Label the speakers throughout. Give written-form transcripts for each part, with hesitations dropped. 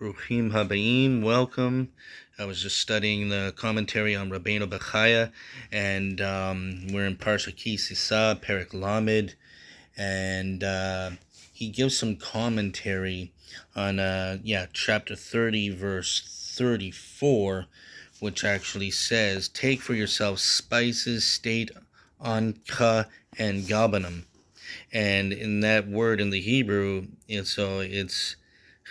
Speaker 1: Ruchim Habayim, welcome. I was just studying the commentary on Rebbenu Bachya, and we're in Parsha Tisa, Perek Lamed, and he gives some commentary on chapter 30, verse 34, which actually says, "Take for yourselves spices, state, anka, and galbanum." And in that word in the Hebrew, it's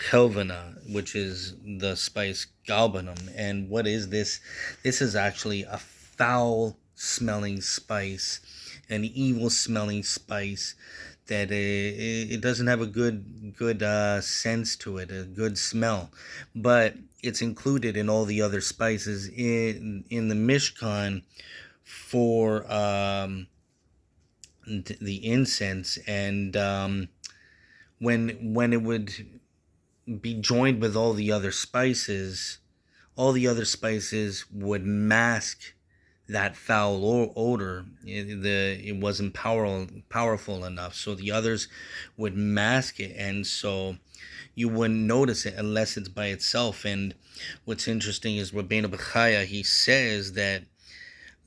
Speaker 1: chelvana, which is the spice galbanum. And what is this? This is actually a foul-smelling spice, an evil-smelling spice that it doesn't have a good sense to it, a good smell, but it's included in all the other spices in the Mishkan for the incense, and when it would be joined with all the other spices would mask that foul odor. It wasn't powerful enough, so the others would mask it, and so you wouldn't notice it unless it's by itself. And what's interesting is Rebbenu Bachya, he says that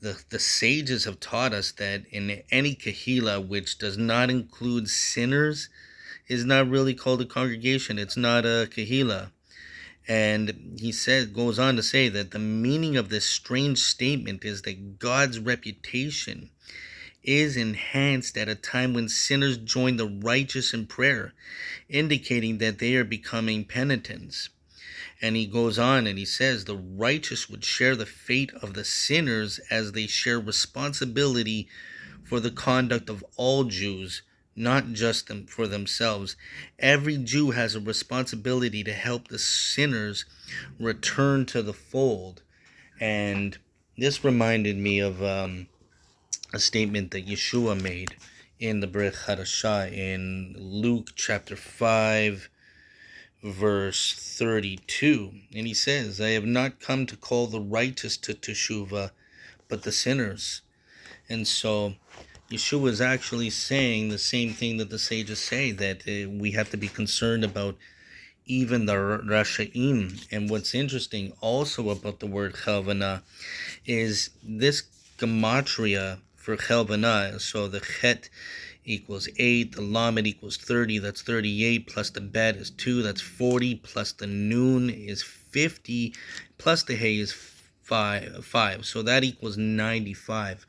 Speaker 1: the sages have taught us that in any kahila which does not include sinners is not really called a congregation. It's not a kahila. And he goes on to say that the meaning of this strange statement is that God's reputation is enhanced at a time when sinners join the righteous in prayer, indicating that they are becoming penitents. And he goes on and he says the righteous would share the fate of the sinners as they share responsibility for the conduct of all Jews, not just for themselves. Every Jew has a responsibility to help the sinners return to the fold. And this reminded me of a statement that Yeshua made in the Brit Hadashah in Luke chapter 5, verse 32. And he says, "I have not come to call the righteous to teshuvah, but the sinners." And so Yeshua is actually saying the same thing that the sages say, that we have to be concerned about even the Rasha'im. And what's interesting also about the word chelvana is this gematria for chelvana. So the chet equals 8, the lamed equals 30, that's 38, plus the bet is 2, that's 40, plus the noon is 50, plus the hay is 5. So that equals 95.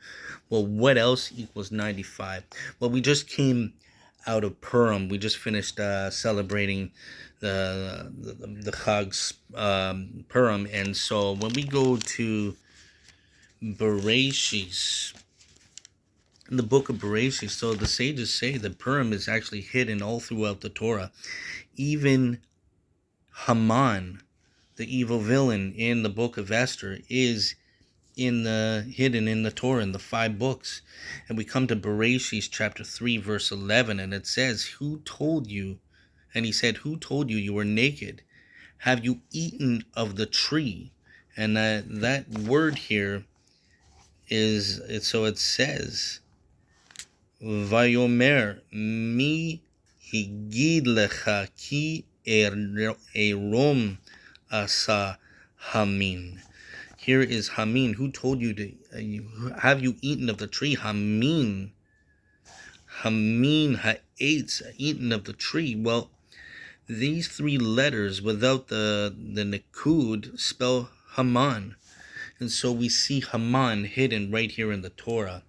Speaker 1: Well, what else equals 95? Well, we just came out of Purim. We just finished celebrating the Chag's Purim. And so when we go to Bereshis, in the book of Bereshis, so the sages say that Purim is actually hidden all throughout the Torah. Even Haman, the evil villain in the book of Esther, is hidden in the Torah, in the 5 books. And we come to Bereshis chapter 3, verse 11, and it says, "Who told you?" And he said, "Who told you you were naked? Have you eaten of the tree?" And that word here it says, "Vayomer mi higid lecha ki erom asa hamin." Here is Hamin. Who told you have you eaten of the tree? Hamin ha'etz, eaten of the tree. Well, these 3 letters without the nikud spell Haman. And so we see Haman hidden right here in the Torah.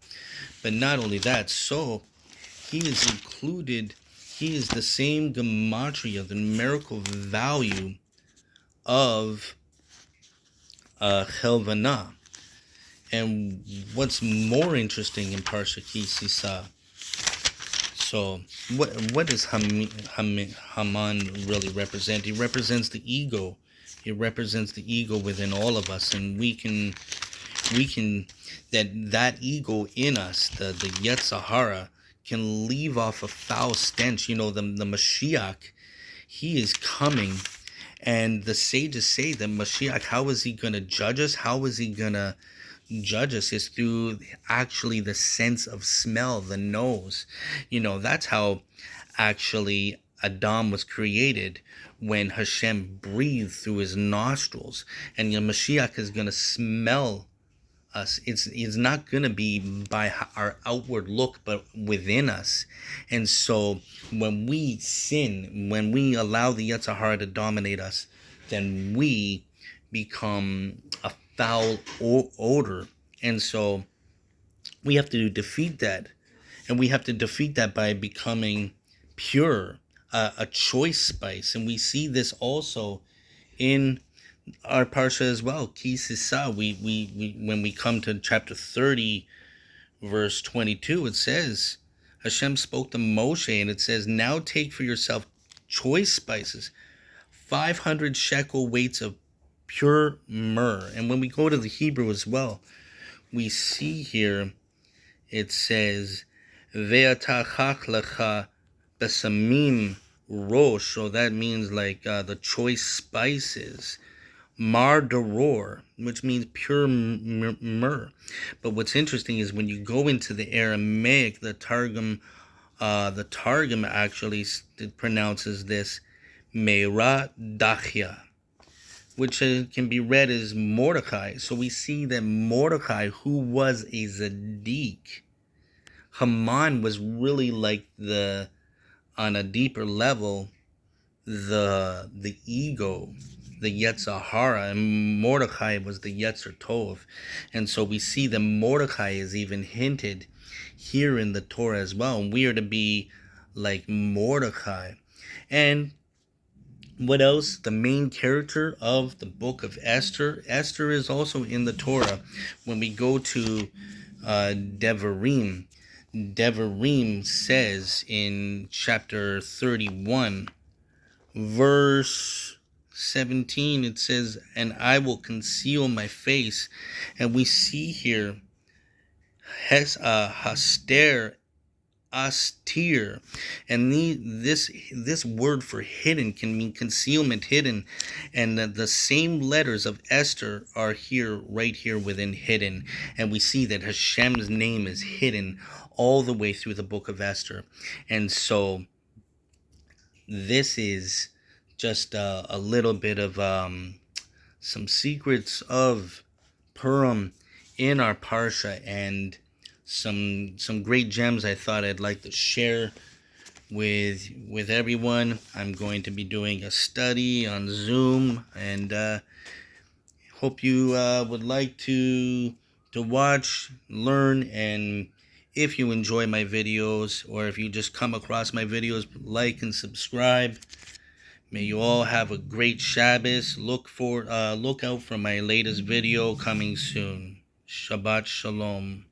Speaker 1: But not only that, so he is included, he is the same gematria, the numerical value of chelvana. And what's more interesting in Parsha Tisa, so what does Haman really represent? He represents the ego. He represents the ego within all of us, and we can that ego in us, the Yetzirah, can leave off a foul stench. The Mashiach, he is coming. And the sages say that Mashiach, how is he going to judge us? How is he going to judge us? Is through actually the sense of smell, the nose. That's how actually Adam was created, when Hashem breathed through his nostrils, and the Mashiach is going to smell us. It's not going to be by our outward look, but within us. And so when we sin, when we allow the Yetzer Hara to dominate us, then we become a foul odor. And so we have to defeat that. And we have to defeat that by becoming pure, a choice spice. And we see this also in our Parsha as well. Tisa. We when we come to chapter 30, verse 22, it says, Hashem spoke to Moshe, and it says, now take for yourself choice spices, 500 shekel weights of pure myrrh. And when we go to the Hebrew as well, we see here, it says, Ve'atachach lecha besamim rosh. So that means like the choice spices. Mar Doror, which means pure myrrh. But what's interesting is when you go into the Aramaic, the Targum actually pronounces this Meira Dachya, which can be read as Mordecai. So we see that Mordecai, who was a Zaddik, Haman was really like on a deeper level, the ego, the Yetzer Hara, and Mordecai was the Yetzer Tov. And so we see that Mordecai is even hinted here in the Torah as well. And we are to be like Mordecai. And what else? The main character of the book of Esther. Esther is also in the Torah. When we go to Devarim, Devarim says in chapter 31, verse 17, it says, and I will conceal my face. And we see here Haster, Astir, and this word for hidden can mean concealment, hidden, and the same letters of Esther are here, right here within hidden. And we see that Hashem's name is hidden all the way through the book of Esther. And so this is just a little bit of some secrets of Purim in our Parsha, and some great gems I thought I'd like to share with everyone. I'm going to be doing a study on Zoom, and hope you would like to watch, learn, and if you enjoy my videos, or if you just come across my videos, like and subscribe. May you all have a great Shabbos. Look out for my latest video coming soon. Shabbat Shalom.